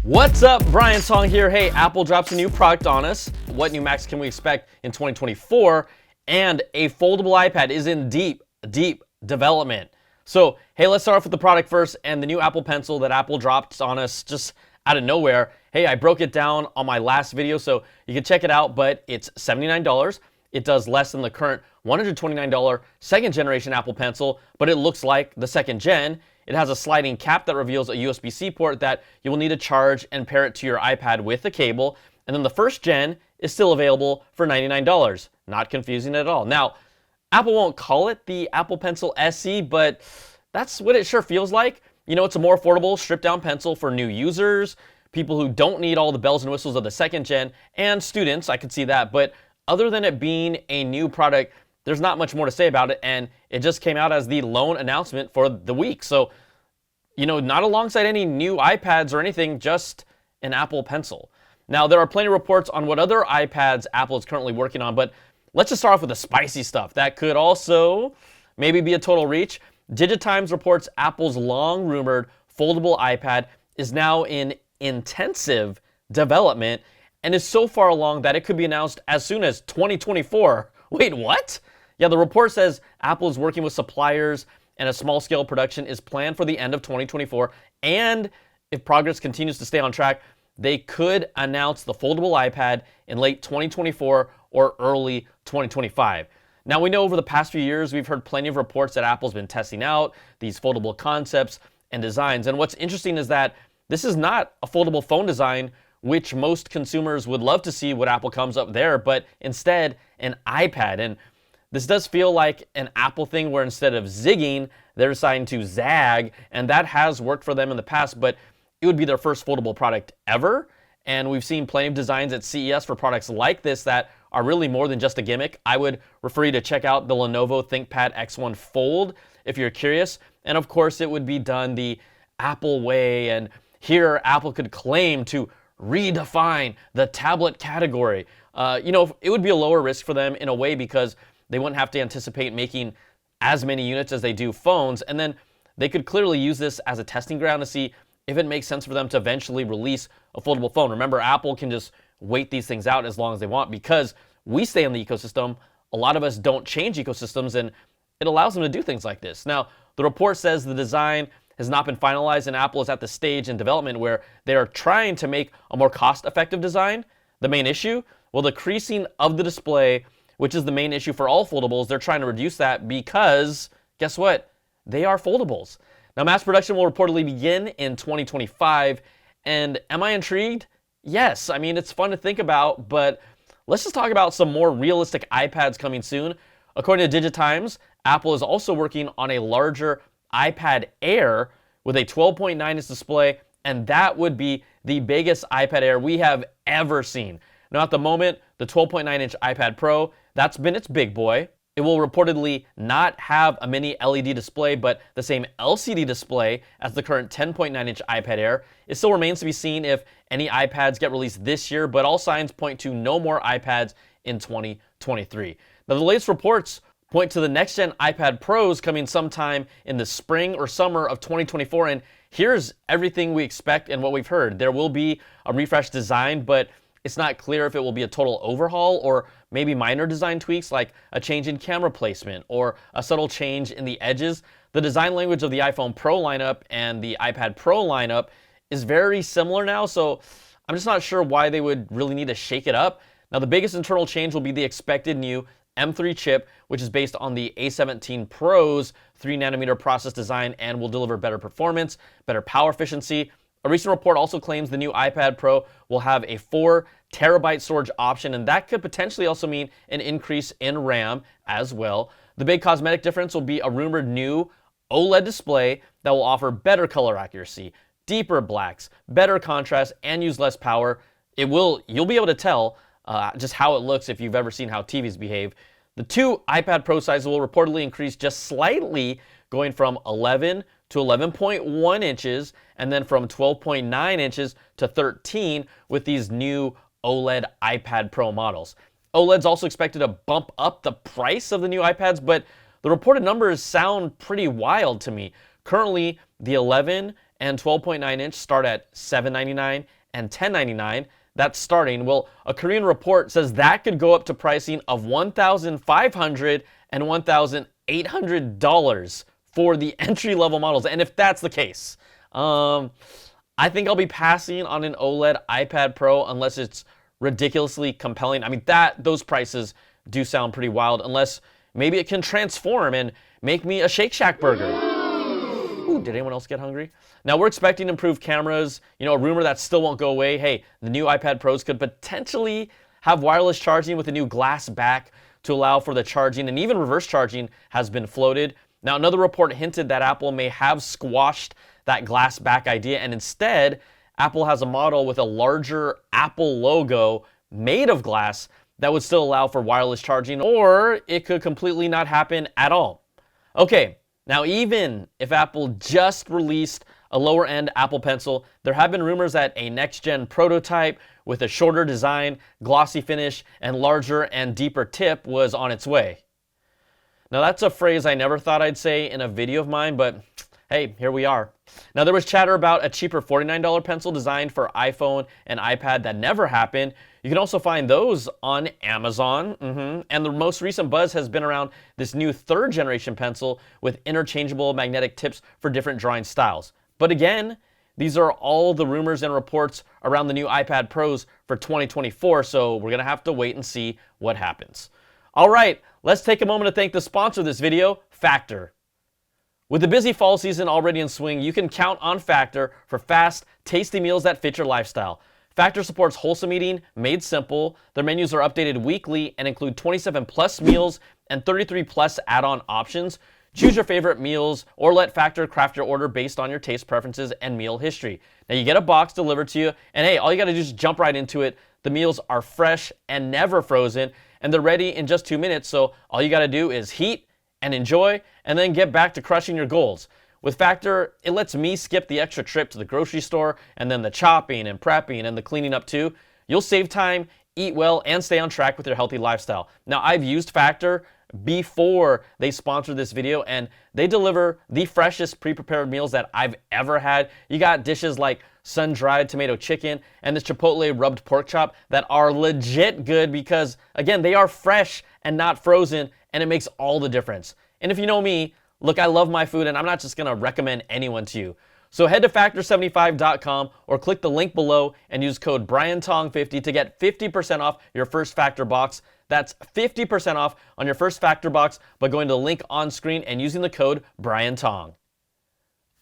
What's up, Brian Song here. Hey, Apple drops a new product on us. What new Macs can we expect in 2024? And a foldable iPad is in deep development. So, hey, let's start off with the product first and the new Apple Pencil that Apple dropped on us just out of nowhere. Hey, I broke it down on my last video, so you can check it out, but it's $79. It does less than the current $129 second generation Apple Pencil, but it looks like the second gen. It has a sliding cap that reveals a USB-C port that you will need to charge and pair it to your iPad with a cable. And then the first gen is still available for $99. Not confusing at all. Now, Apple won't call it the Apple Pencil SE, but that's what it sure feels like. You know, it's a more affordable, stripped-down pencil for new users, people who don't need all the bells and whistles of the second gen, and students, I could see that. But other than it being a new product, there's not much more to say about it, and it just came out as the lone announcement for the week. So, you know, not alongside any new iPads or anything, just an Apple Pencil. Now, there are plenty of reports on what other iPads Apple is currently working on, but let's just start off with the spicy stuff. That could also maybe be a total reach. Digitimes reports Apple's long-rumored foldable iPad is now in intensive development and is so far along that it could be announced as soon as 2024. Wait, what? Yeah, the report says Apple is working with suppliers and a small-scale production is planned for the end of 2024. And if progress continues to stay on track, they could announce the foldable iPad in late 2024 or early 2025. Now, we know over the past few years, we've heard plenty of reports that Apple's been testing out these foldable concepts and designs. And what's interesting is that this is not a foldable phone design, which most consumers would love to see what Apple comes up there, but instead an iPad. And this does feel like an Apple thing where instead of zigging, they're deciding to zag, and that has worked for them in the past, but it would be their first foldable product ever. And we've seen plenty of designs at CES for products like this that are really more than just a gimmick. I would refer you to check out the Lenovo ThinkPad X1 Fold if you're curious. And of course, it would be done the Apple way, and here Apple could claim to redefine the tablet category. You know, it would be a lower risk for them in a way because they wouldn't have to anticipate making as many units as they do phones. And then they could clearly use this as a testing ground to see if it makes sense for them to eventually release a foldable phone. Remember, Apple can just wait these things out as long as they want because we stay in the ecosystem. A lot of us don't change ecosystems, and it allows them to do things like this. Now, the report says the design has not been finalized, and Apple is at the stage in development where they are trying to make a more cost-effective design. The main issue? Well, the creasing of the display, which is the main issue for all foldables, they're trying to reduce that because, guess what? They are foldables. Now, mass production will reportedly begin in 2025, and am I intrigued? Yes. I mean, it's fun to think about, but let's just talk about some more realistic iPads coming soon. According to Digitimes, Apple is also working on a larger iPad Air with a 12.9-inch display, and that would be the biggest iPad Air we have ever seen. Now, at the moment, the 12.9-inch iPad Pro, that's been its big boy. It will reportedly not have a mini LED display, but the same LCD display as the current 10.9-inch iPad Air. It still remains to be seen if any iPads get released this year, but all signs point to no more iPads in 2023. Now, the latest reports point to the next-gen iPad Pros coming sometime in the spring or summer of 2024, and here's everything we expect and what we've heard. There will be a refreshed design, but it's not clear if it will be a total overhaul or maybe minor design tweaks like a change in camera placement or a subtle change in the edges. The design language of the iPhone Pro lineup and the iPad Pro lineup is very similar now, so I'm just not sure why they would really need to shake it up. Now, the biggest internal change will be the expected new M3 chip, which is based on the A17 Pro's 3nm process design and will deliver better performance, better power efficiency. A recent report also claims the new iPad Pro will have a 4TB storage option, and that could potentially also mean an increase in RAM as well. The big cosmetic difference will be a rumored new OLED display that will offer better color accuracy, deeper blacks, better contrast, and use less power. You'll be able to tell just how it looks if you've ever seen how TVs behave. The two iPad Pro sizes will reportedly increase just slightly, going from 11 to 11.1 inches, and then from 12.9 inches to 13 with these new OLED iPad Pro models. OLED's also expected to bump up the price of the new iPads, but the reported numbers sound pretty wild to me. Currently, the 11 and 12.9-inch start at $799 and $1099. That's starting. Well, a Korean report says that could go up to pricing of $1,500 and $1,800 for the entry-level models. And if that's the case, I think I'll be passing on an OLED iPad Pro unless it's ridiculously compelling. I mean, those prices do sound pretty wild, unless maybe it can transform and make me a Shake Shack burger. Ooh, did anyone else get hungry? Now, we're expecting improved cameras. You know, a rumor that still won't go away. Hey, the new iPad Pros could potentially have wireless charging with a new glass back to allow for the charging, and even reverse charging has been floated. Now, another report hinted that Apple may have squashed that glass back idea, and instead, Apple has a model with a larger Apple logo made of glass that would still allow for wireless charging, or it could completely not happen at all. Okay, now even if Apple just released a lower-end Apple Pencil, there have been rumors that a next-gen prototype with a shorter design, glossy finish, and larger and deeper tip was on its way. Now that's a phrase I never thought I'd say in a video of mine, but hey, here we are. Now there was chatter about a cheaper $49 pencil designed for iPhone and iPad that never happened. You can also find those on Amazon. And the most recent buzz has been around this new third generation pencil with interchangeable magnetic tips for different drawing styles. But again, these are all the rumors and reports around the new iPad Pros for 2024, so we're gonna have to wait and see what happens. All right, let's take a moment to thank the sponsor of this video, Factor. With the busy fall season already in swing, you can count on Factor for fast, tasty meals that fit your lifestyle. Factor supports wholesome eating made simple. Their menus are updated weekly and include 27 plus meals and 33 plus add-on options. Choose your favorite meals or let Factor craft your order based on your taste preferences and meal history. Now you get a box delivered to you, and hey, all you gotta do is jump right into it. The meals are fresh and never frozen, and they're ready in just 2 minutes, so all you gotta do is heat and enjoy, and then get back to crushing your goals. With Factor, it lets me skip the extra trip to the grocery store and then the chopping and prepping and the cleaning up too. You'll save time, eat well, and stay on track with your healthy lifestyle. Now, I've used Factor before they sponsored this video, and they deliver the freshest pre-prepared meals that I've ever had. You got dishes like sun-dried tomato chicken and this chipotle rubbed pork chop that are legit good because, again, they are fresh and not frozen, and it makes all the difference. And if you know me, look, I love my food, and I'm not just gonna recommend anyone to you. So head to factor75.com or click the link below and use code BrianTong50 to get 50% off your first Factor box. That's 50% off on your first Factor box by going to the link on screen and using the code BrianTong.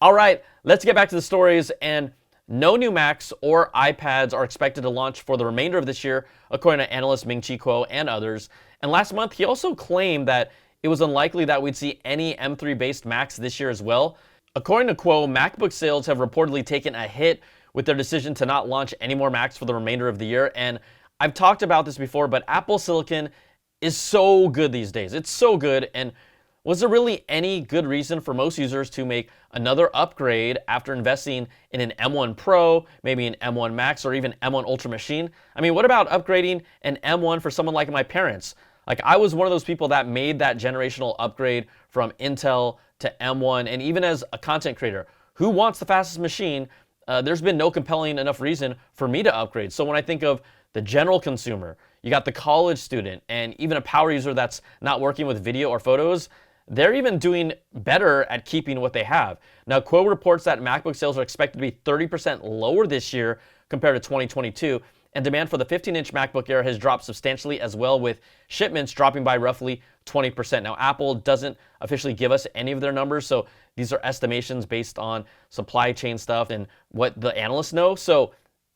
All right, let's get back to the stories. And no new Macs or iPads are expected to launch for the remainder of this year, according to analyst Ming-Chi Kuo and others. And last month, he also claimed that it was unlikely that we'd see any M3-based Macs this year as well. According to Kuo, MacBook sales have reportedly taken a hit with their decision to not launch any more Macs for the remainder of the year. And I've talked about this before, but Apple Silicon is so good these days. It's so good. And was there really any good reason for most users to make another upgrade after investing in an M1 Pro, maybe an M1 Max, or even M1 Ultra machine? I mean, what about upgrading an M1 for someone like my parents? Like, I was one of those people that made that generational upgrade from Intel to M1, and even as a content creator who wants the fastest machine, there's been no compelling enough reason for me to upgrade. So when I think of the general consumer, you got the college student, and even a power user that's not working with video or photos, they're even doing better at keeping what they have. Now, Kuo reports that MacBook sales are expected to be 30% lower this year compared to 2022, and demand for the 15-inch MacBook Air has dropped substantially as well, with shipments dropping by roughly 20%. Now, Apple doesn't officially give us any of their numbers, so these are estimations based on supply chain stuff and what the analysts know. So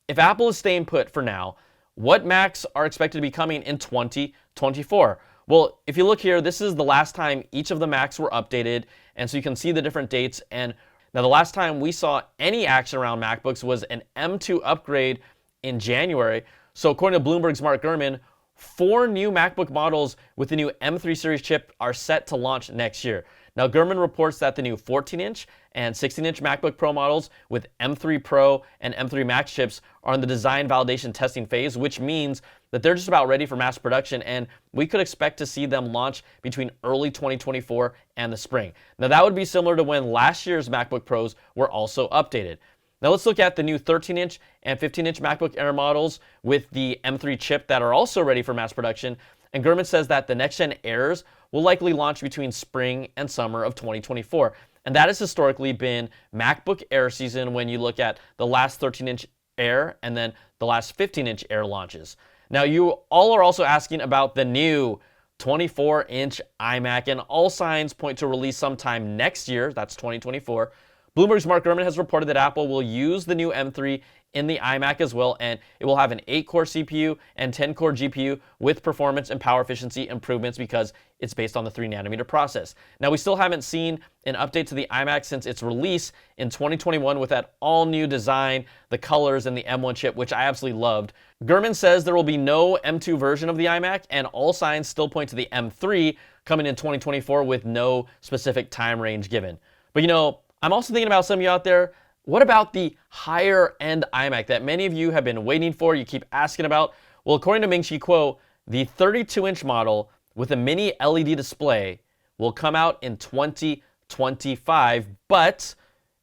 if Apple is staying put for now, what Macs are expected to be coming in 2024? Well, if you look here, this is the last time each of the Macs were updated, and so you can see the different dates. And now the last time we saw any action around MacBooks was an M2 upgrade in January. So according to Bloomberg's Mark Gurman, 4 new MacBook models with the new M3 series chip are set to launch next year. Now, Gurman reports that the new 14-inch and 16-inch MacBook Pro models with M3 Pro and M3 Max chips are in the design validation testing phase, which means that they're just about ready for mass production, and we could expect to see them launch between early 2024 and the spring. Now, that would be similar to when last year's MacBook Pros were also updated. Now let's look at the new 13-inch and 15-inch MacBook Air models with the M3 chip that are also ready for mass production. And Gurman says that the next-gen Airs will likely launch between spring and summer of 2024. And that has historically been MacBook Air season when you look at the last 13-inch Air and then the last 15-inch Air launches. Now, you all are also asking about the new 24-inch iMac, and all signs point to release sometime next year. That's 2024. Bloomberg's Mark Gurman has reported that Apple will use the new M3 in the iMac as well, and it will have an 8-core CPU and 10-core GPU with performance and power efficiency improvements because it's based on the 3nm process. Now, we still haven't seen an update to the iMac since its release in 2021 with that all-new design, the colors, and the M1 chip, which I absolutely loved. Gurman says there will be no M2 version of the iMac, and all signs still point to the M3 coming in 2024 with no specific time range given. But you know, I'm also thinking about some of you out there. What about the higher end iMac that many of you have been waiting for, you keep asking about? Well, according to Ming-Chi Kuo, the 32-inch model with a mini LED display will come out in 2025, but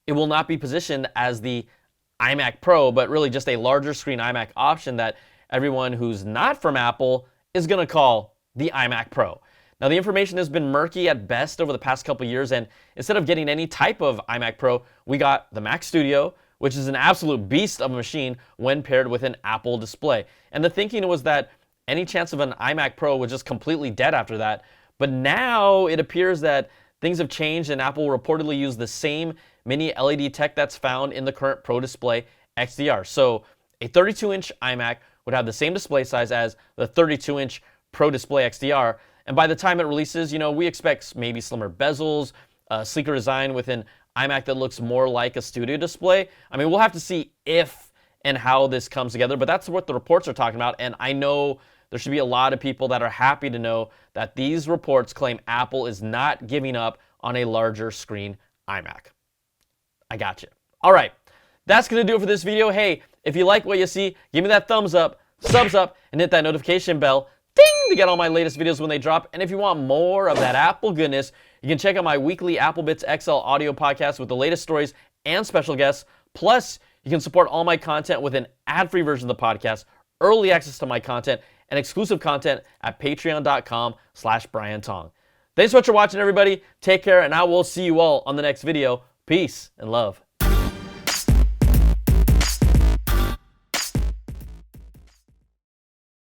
it will not be positioned as the iMac Pro, but really just a larger screen iMac option that everyone who's not from Apple is going to call the iMac Pro. Now, the information has been murky at best over the past couple years, and instead of getting any type of iMac Pro, we got the Mac Studio, which is an absolute beast of a machine when paired with an Apple display. And the thinking was that any chance of an iMac Pro was just completely dead after that. But now it appears that things have changed, and Apple will reportedly use the same mini LED tech that's found in the current Pro Display XDR. So a 32-inch iMac would have the same display size as the 32-inch Pro Display XDR. And by the time it releases, you know, we expect maybe slimmer bezels, sleeker design with an iMac that looks more like a studio display. I mean, we'll have to see if and how this comes together, but that's what the reports are talking about. And I know there should be a lot of people that are happy to know that these reports claim Apple is not giving up on a larger screen iMac. I got you. All right, that's going to do it for this video. Hey, if you like what you see, give me that thumbs up, subs up, and hit that notification bell. Ding! To get all my latest videos when they drop. And if you want more of that Apple goodness, you can check out my weekly Apple Bits XL audio podcast with the latest stories and special guests. Plus, you can support all my content with an ad-free version of the podcast, early access to my content, and exclusive content at patreon.com/Brian Tong. Thanks so much for watching, everybody. Take care, and I will see you all on the next video. Peace and love.